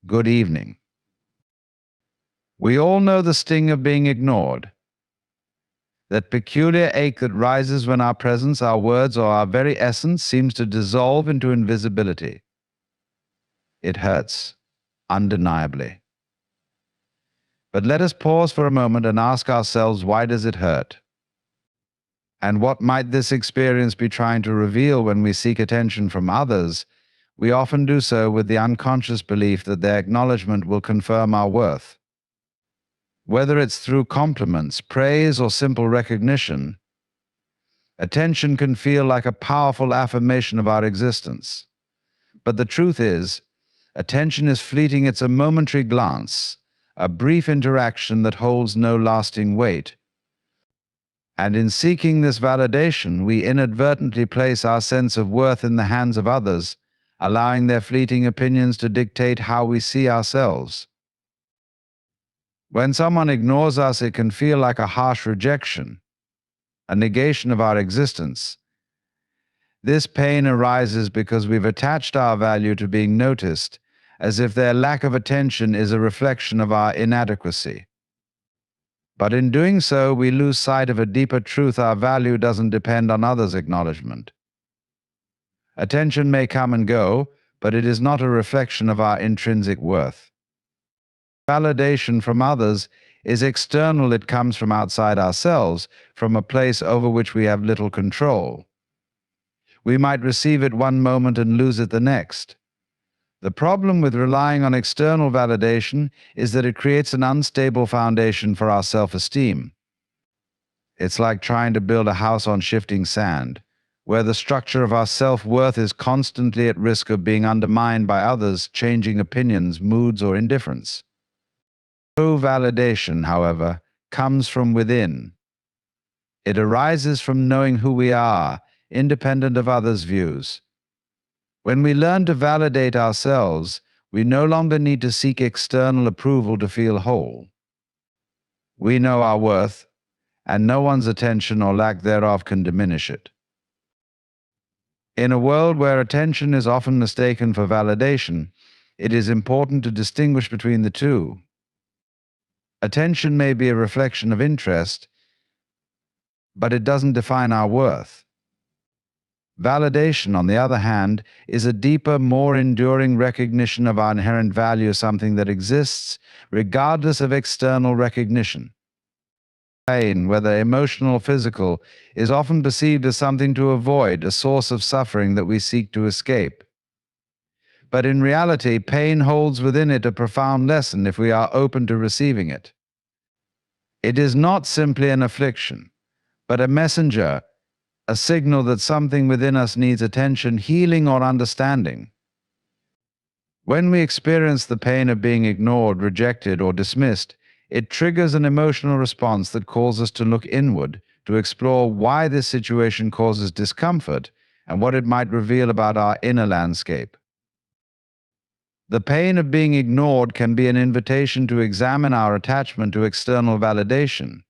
Good evening. We all know the sting of being ignored. That peculiar ache that rises when our presence, our words, or our very essence seems to dissolve into invisibility. It hurts, undeniably. But let us pause for a moment and ask ourselves, why does it hurt? And what might this experience be trying to reveal when we seek attention from others? We often do so with the unconscious belief that their acknowledgement will confirm our worth. Whether it's through compliments, praise, or simple recognition, attention can feel like a powerful affirmation of our existence. But the truth is, attention is fleeting. It's a momentary glance, a brief interaction that holds no lasting weight. And in seeking this validation, we inadvertently place our sense of worth in the hands of others, allowing their fleeting opinions to dictate how we see ourselves. When someone ignores us, it can feel like a harsh rejection, a negation of our existence. This pain arises because we've attached our value to being noticed, as if their lack of attention is a reflection of our inadequacy. But in doing so, we lose sight of a deeper truth: our value doesn't depend on others' acknowledgement. Attention may come and go, but it is not a reflection of our intrinsic worth. Validation from others is external. It comes from outside ourselves, from a place over which we have little control. We might receive it one moment and lose it the next. The problem with relying on external validation is that it creates an unstable foundation for our self-esteem. It's like trying to build a house on shifting sand, where the structure of our self-worth is constantly at risk of being undermined by others' changing opinions, moods, or indifference. True validation, however, comes from within. It arises from knowing who we are, independent of others' views. When we learn to validate ourselves, we no longer need to seek external approval to feel whole. We know our worth, and no one's attention or lack thereof can diminish it. In a world where attention is often mistaken for validation, it is important to distinguish between the two. Attention may be a reflection of interest, but it doesn't define our worth. Validation, on the other hand, is a deeper, more enduring recognition of our inherent value, something that exists regardless of external recognition. Pain, whether emotional or physical, is often perceived as something to avoid, a source of suffering that we seek to escape. But in reality, pain holds within it a profound lesson if we are open to receiving it. It is not simply an affliction, but a messenger, a signal that something within us needs attention, healing, or understanding. When we experience the pain of being ignored, rejected, or dismissed, it triggers an emotional response that calls us to look inward, to explore why this situation causes discomfort and what it might reveal about our inner landscape. The pain of being ignored can be an invitation to examine our attachment to external validation.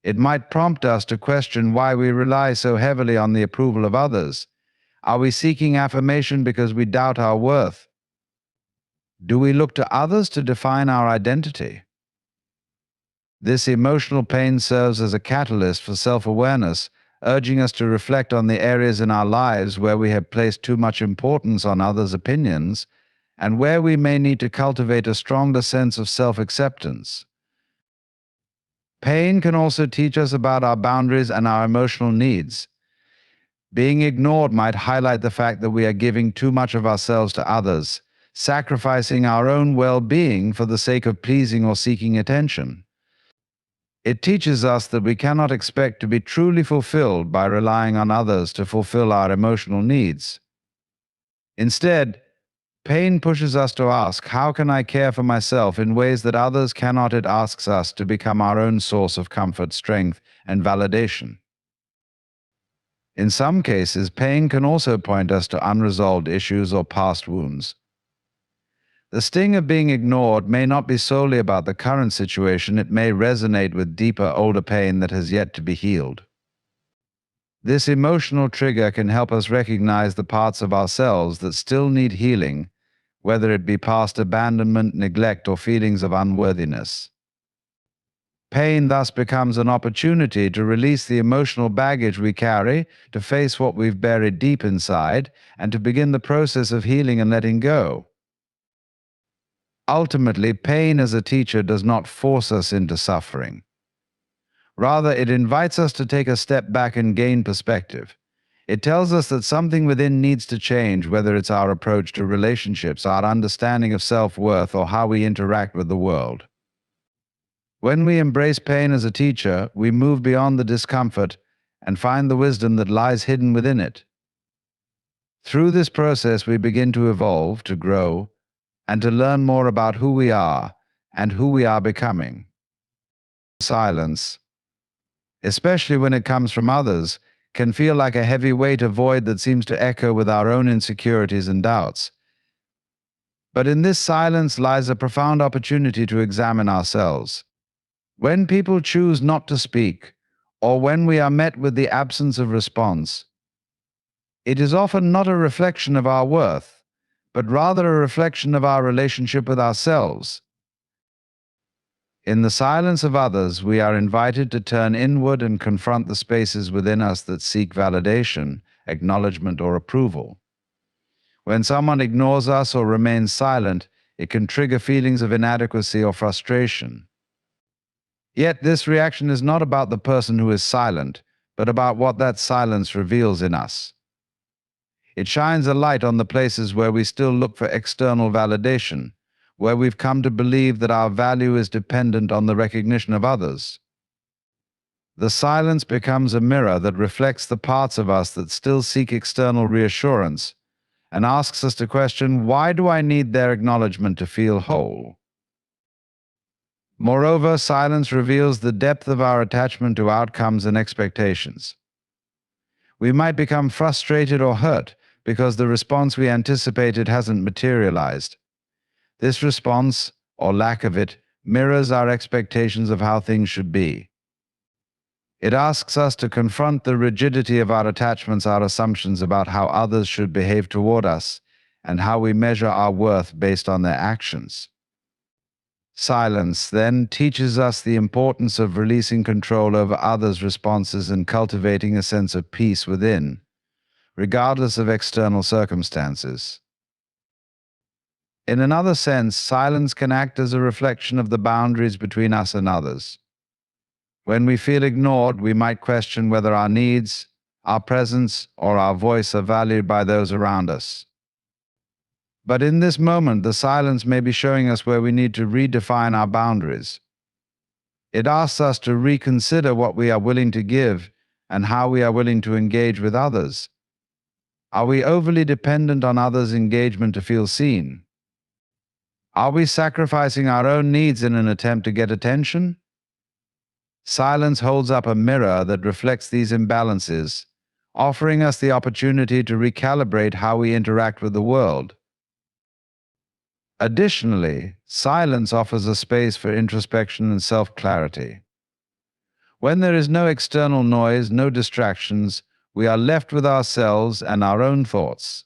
It might prompt us to question why we rely so heavily on the approval of others. Are we seeking affirmation because we doubt our worth? Do we look to others to define our identity? This emotional pain serves as a catalyst for self-awareness, urging us to reflect on the areas in our lives where we have placed too much importance on others' opinions, and where we may need to cultivate a stronger sense of self-acceptance. Pain can also teach us about our boundaries and our emotional needs. Being ignored might highlight the fact that we are giving too much of ourselves to others, sacrificing our own well-being for the sake of pleasing or seeking attention. It teaches us that we cannot expect to be truly fulfilled by relying on others to fulfill our emotional needs. Instead, pain pushes us to ask, how can I care for myself in ways that others cannot? It asks us to become our own source of comfort, strength, and validation. In some cases, pain can also point us to unresolved issues or past wounds. The sting of being ignored may not be solely about the current situation. It may resonate with deeper, older pain that has yet to be healed. This emotional trigger can help us recognize the parts of ourselves that still need healing, whether it be past abandonment, neglect, or feelings of unworthiness. Pain thus becomes an opportunity to release the emotional baggage we carry, to face what we've buried deep inside, and to begin the process of healing and letting go. Ultimately, pain as a teacher does not force us into suffering. Rather, it invites us to take a step back and gain perspective. It tells us that something within needs to change, whether it's our approach to relationships, our understanding of self-worth, or how we interact with the world. When we embrace pain as a teacher, we move beyond the discomfort and find the wisdom that lies hidden within it. Through this process, we begin to evolve, to grow, and to learn more about who we are and who we are becoming. Silence, especially when it comes from others, can feel like a heavy weight, a void that seems to echo with our own insecurities and doubts. But in this silence lies a profound opportunity to examine ourselves. When people choose not to speak, or when we are met with the absence of response, it is often not a reflection of our worth, but rather a reflection of our relationship with ourselves. In the silence of others, we are invited to turn inward and confront the spaces within us that seek validation, acknowledgement, or approval. When someone ignores us or remains silent, it can trigger feelings of inadequacy or frustration. Yet this reaction is not about the person who is silent, but about what that silence reveals in us. It shines a light on the places where we still look for external validation, where we've come to believe that our value is dependent on the recognition of others. The silence becomes a mirror that reflects the parts of us that still seek external reassurance and asks us to question, why do I need their acknowledgement to feel whole? Moreover, silence reveals the depth of our attachment to outcomes and expectations. We might become frustrated or hurt because the response we anticipated hasn't materialized. This response, or lack of it, mirrors our expectations of how things should be. It asks us to confront the rigidity of our attachments, our assumptions about how others should behave toward us, and how we measure our worth based on their actions. Silence, then, teaches us the importance of releasing control over others' responses and cultivating a sense of peace within, regardless of external circumstances. In another sense, silence can act as a reflection of the boundaries between us and others. When we feel ignored, we might question whether our needs, our presence, or our voice are valued by those around us. But in this moment, the silence may be showing us where we need to redefine our boundaries. It asks us to reconsider what we are willing to give and how we are willing to engage with others. Are we overly dependent on others' engagement to feel seen? Are we sacrificing our own needs in an attempt to get attention? Silence holds up a mirror that reflects these imbalances, offering us the opportunity to recalibrate how we interact with the world. Additionally, silence offers a space for introspection and self-clarity. When there is no external noise, no distractions, we are left with ourselves and our own thoughts.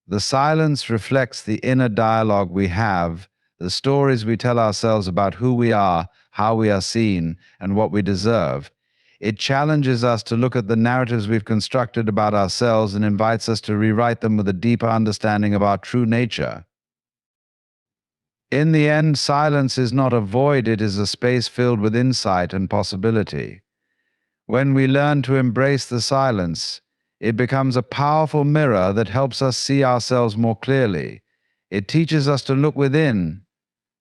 The silence reflects the inner dialogue we have, the stories we tell ourselves about who we are, how we are seen, and what we deserve. It challenges us to look at the narratives we've constructed about ourselves and invites us to rewrite them with a deeper understanding of our true nature. In the end, silence is not a void, it is a space filled with insight and possibility. When we learn to embrace the silence, it becomes a powerful mirror that helps us see ourselves more clearly. It teaches us to look within,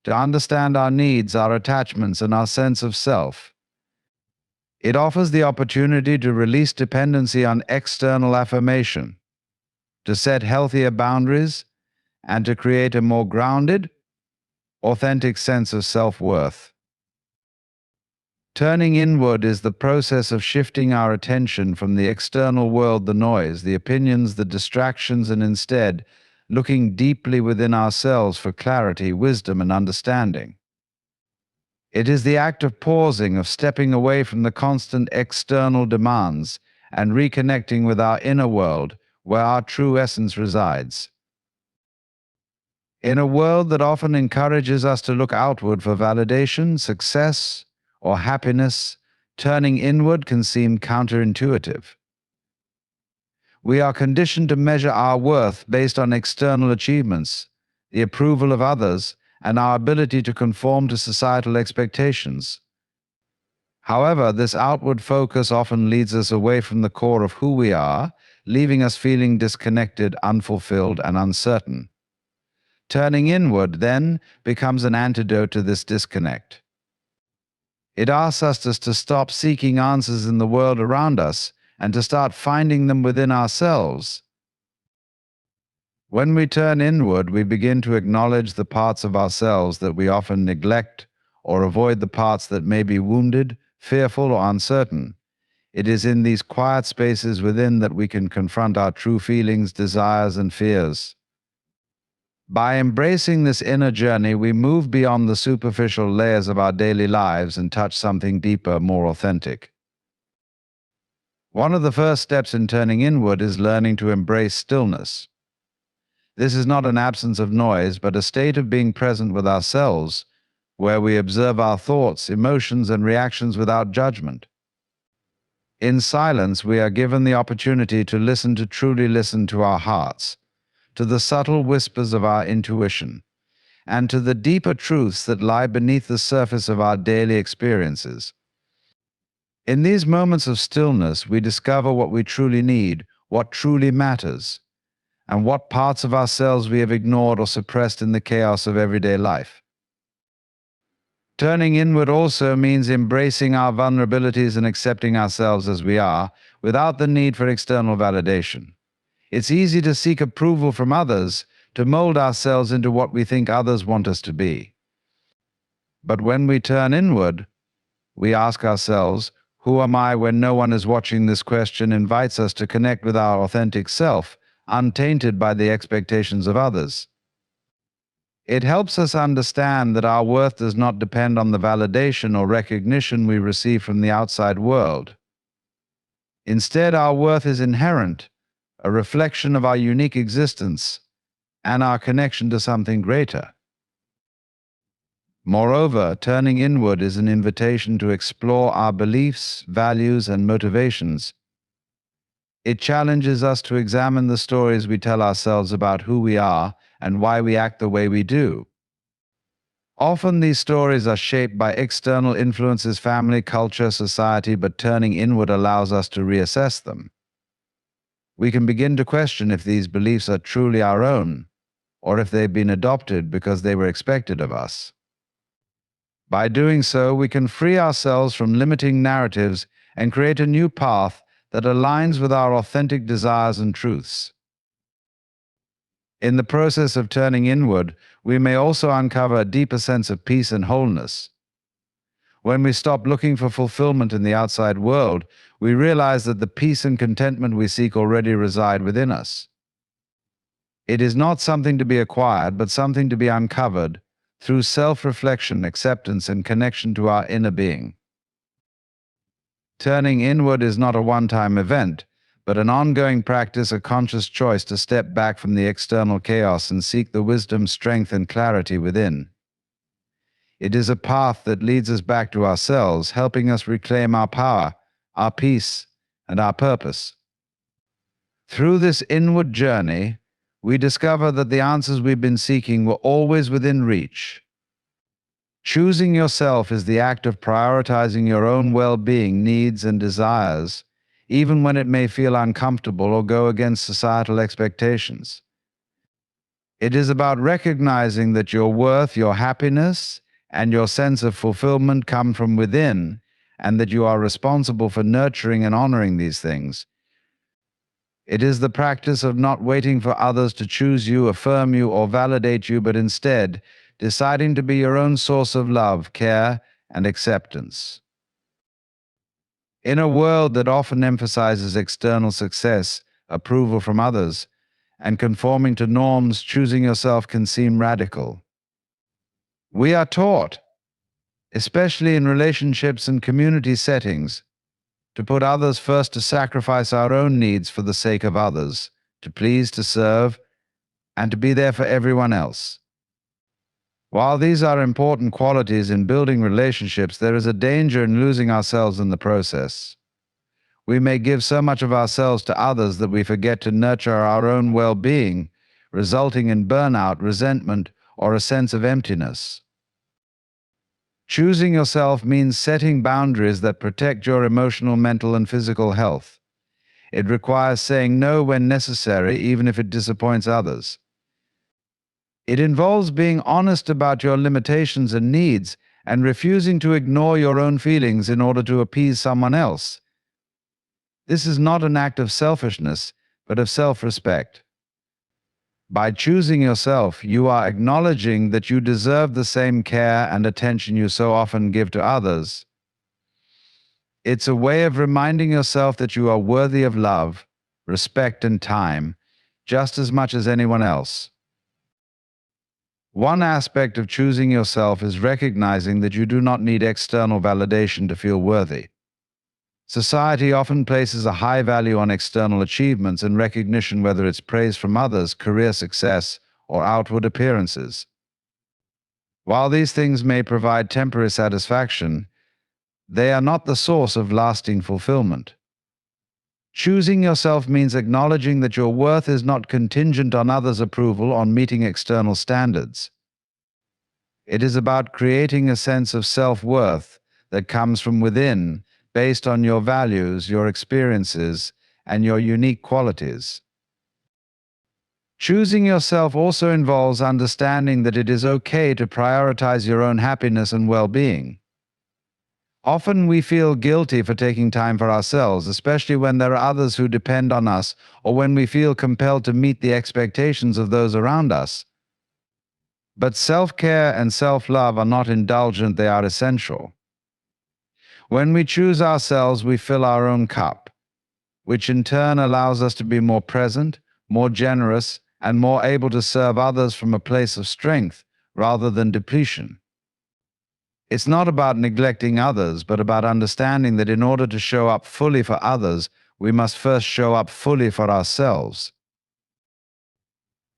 to understand our needs, our attachments, and our sense of self. It offers the opportunity to release dependency on external affirmation, to set healthier boundaries, and to create a more grounded, authentic sense of self-worth. Turning inward is the process of shifting our attention from the external world, the noise, the opinions, the distractions, and instead looking deeply within ourselves for clarity, wisdom, and understanding. It is the act of pausing, of stepping away from the constant external demands and reconnecting with our inner world, where our true essence resides. In a world that often encourages us to look outward for validation, success, or happiness, turning inward can seem counterintuitive. We are conditioned to measure our worth based on external achievements, the approval of others, and our ability to conform to societal expectations. However, this outward focus often leads us away from the core of who we are, leaving us feeling disconnected, unfulfilled, and uncertain. Turning inward, then, becomes an antidote to this disconnect. It asks us to stop seeking answers in the world around us and to start finding them within ourselves. When we turn inward, we begin to acknowledge the parts of ourselves that we often neglect or avoid the parts that may be wounded, fearful, or uncertain. It is in these quiet spaces within that we can confront our true feelings, desires, and fears. By embracing this inner journey, we move beyond the superficial layers of our daily lives and touch something deeper, more authentic. One of the first steps in turning inward is learning to embrace stillness. This is not an absence of noise, but a state of being present with ourselves, where we observe our thoughts, emotions, and reactions without judgment. In silence, we are given the opportunity to truly listen to our hearts, to the subtle whispers of our intuition, and to the deeper truths that lie beneath the surface of our daily experiences. In these moments of stillness, we discover what we truly need, what truly matters, and what parts of ourselves we have ignored or suppressed in the chaos of everyday life. Turning inward also means embracing our vulnerabilities and accepting ourselves as we are, without the need for external validation. It's easy to seek approval from others, to mold ourselves into what we think others want us to be. But when we turn inward, we ask ourselves, who am I when no one is watching? This question invites us to connect with our authentic self, untainted by the expectations of others. It helps us understand that our worth does not depend on the validation or recognition we receive from the outside world. Instead, our worth is inherent, a reflection of our unique existence and our connection to something greater. Moreover, turning inward is an invitation to explore our beliefs, values, and motivations. It challenges us to examine the stories we tell ourselves about who we are and why we act the way we do. Often these stories are shaped by external influences, family, culture, society, but turning inward allows us to reassess them. We can begin to question if these beliefs are truly our own, or if they've been adopted because they were expected of us. By doing so, we can free ourselves from limiting narratives and create a new path that aligns with our authentic desires and truths. In the process of turning inward, we may also uncover a deeper sense of peace and wholeness. When we stop looking for fulfillment in the outside world, we realize that the peace and contentment we seek already reside within us. It is not something to be acquired, but something to be uncovered through self-reflection, acceptance, and connection to our inner being. Turning inward is not a one-time event, but an ongoing practice, a conscious choice to step back from the external chaos and seek the wisdom, strength, and clarity within. It is a path that leads us back to ourselves, helping us reclaim our power, our peace, and our purpose. Through this inward journey, we discover that the answers we've been seeking were always within reach. Choosing yourself is the act of prioritizing your own well-being, needs, and desires, even when it may feel uncomfortable or go against societal expectations. It is about recognizing that your worth, your happiness, and your sense of fulfillment come from within, and that you are responsible for nurturing and honoring these things. It is the practice of not waiting for others to choose you, affirm you, or validate you, but instead deciding to be your own source of love, care, and acceptance. In a world that often emphasizes external success, approval from others, and conforming to norms, choosing yourself can seem radical. We are taught, especially in relationships and community settings, to put others first, to sacrifice our own needs for the sake of others, to please, to serve, and to be there for everyone else. While these are important qualities in building relationships, there is a danger in losing ourselves in the process. We may give so much of ourselves to others that we forget to nurture our own well-being, resulting in burnout, resentment, or a sense of emptiness. Choosing yourself means setting boundaries that protect your emotional, mental, and physical health. It requires saying no when necessary, even if it disappoints others. It involves being honest about your limitations and needs and refusing to ignore your own feelings in order to appease someone else. This is not an act of selfishness, but of self-respect. By choosing yourself, you are acknowledging that you deserve the same care and attention you so often give to others. It's a way of reminding yourself that you are worthy of love, respect, and time, just as much as anyone else. One aspect of choosing yourself is recognizing that you do not need external validation to feel worthy. Society often places a high value on external achievements and recognition, whether it's praise from others, career success, or outward appearances. While these things may provide temporary satisfaction, they are not the source of lasting fulfillment. Choosing yourself means acknowledging that your worth is not contingent on others' approval, on meeting external standards. It is about creating a sense of self-worth that comes from within, based on your values, your experiences, and your unique qualities. Choosing yourself also involves understanding that it is okay to prioritize your own happiness and well-being. Often we feel guilty for taking time for ourselves, especially when there are others who depend on us, or when we feel compelled to meet the expectations of those around us. But self-care and self-love are not indulgent, they are essential. When we choose ourselves, we fill our own cup, which in turn allows us to be more present, more generous, and more able to serve others from a place of strength rather than depletion. It's not about neglecting others, but about understanding that in order to show up fully for others, we must first show up fully for ourselves.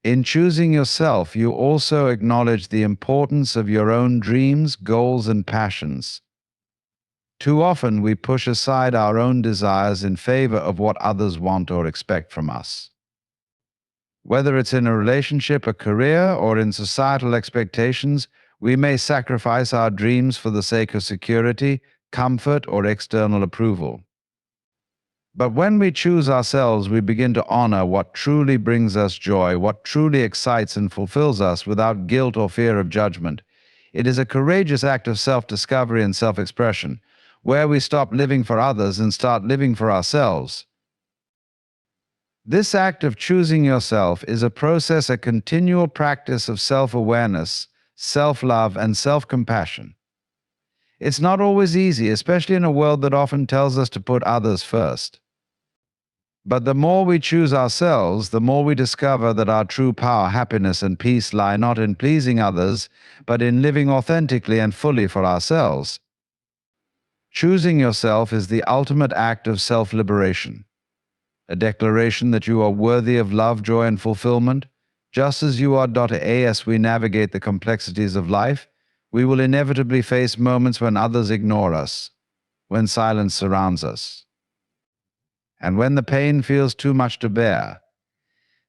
In choosing yourself, you also acknowledge the importance of your own dreams, goals, and passions. Too often, we push aside our own desires in favor of what others want or expect from us. Whether it's in a relationship, a career, or in societal expectations, we may sacrifice our dreams for the sake of security, comfort, or external approval. But when we choose ourselves, we begin to honor what truly brings us joy, what truly excites and fulfills us without guilt or fear of judgment. It is a courageous act of self-discovery and self-expression, where we stop living for others and start living for ourselves. This act of choosing yourself is a process, a continual practice of self-awareness, self-love, and self-compassion. It's not always easy, especially in a world that often tells us to put others first. But the more we choose ourselves, the more we discover that our true power, happiness, and peace lie not in pleasing others, but in living authentically and fully for ourselves. Choosing yourself is the ultimate act of self-liberation, a declaration that you are worthy of love, joy, and fulfillment. Just as you are. As we navigate the complexities of life, we will inevitably face moments when others ignore us, when silence surrounds us, and when the pain feels too much to bear.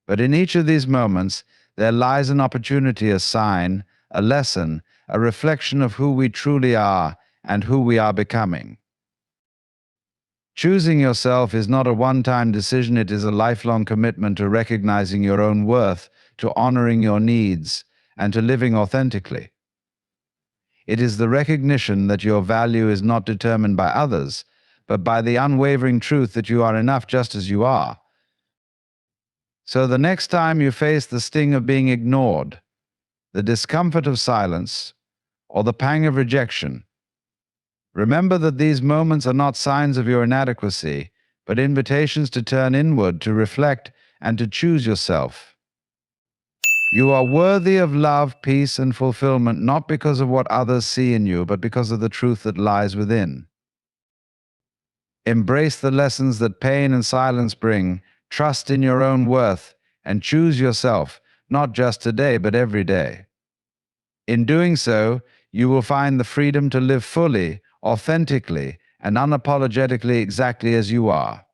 But in each of these moments, there lies an opportunity, a sign, a lesson, a reflection of who we truly are and who we are becoming. Choosing yourself is not a one-time decision, it is a lifelong commitment to recognizing your own worth, to honoring your needs, and to living authentically. It is the recognition that your value is not determined by others, but by the unwavering truth that you are enough just as you are. So the next time you face the sting of being ignored, the discomfort of silence, or the pang of rejection, remember that these moments are not signs of your inadequacy, but invitations to turn inward, to reflect, and to choose yourself. You are worthy of love, peace, and fulfillment, not because of what others see in you, but because of the truth that lies within. Embrace the lessons that pain and silence bring, trust in your own worth, and choose yourself, not just today, but every day. In doing so, you will find the freedom to live fully, authentically, and unapologetically exactly as you are.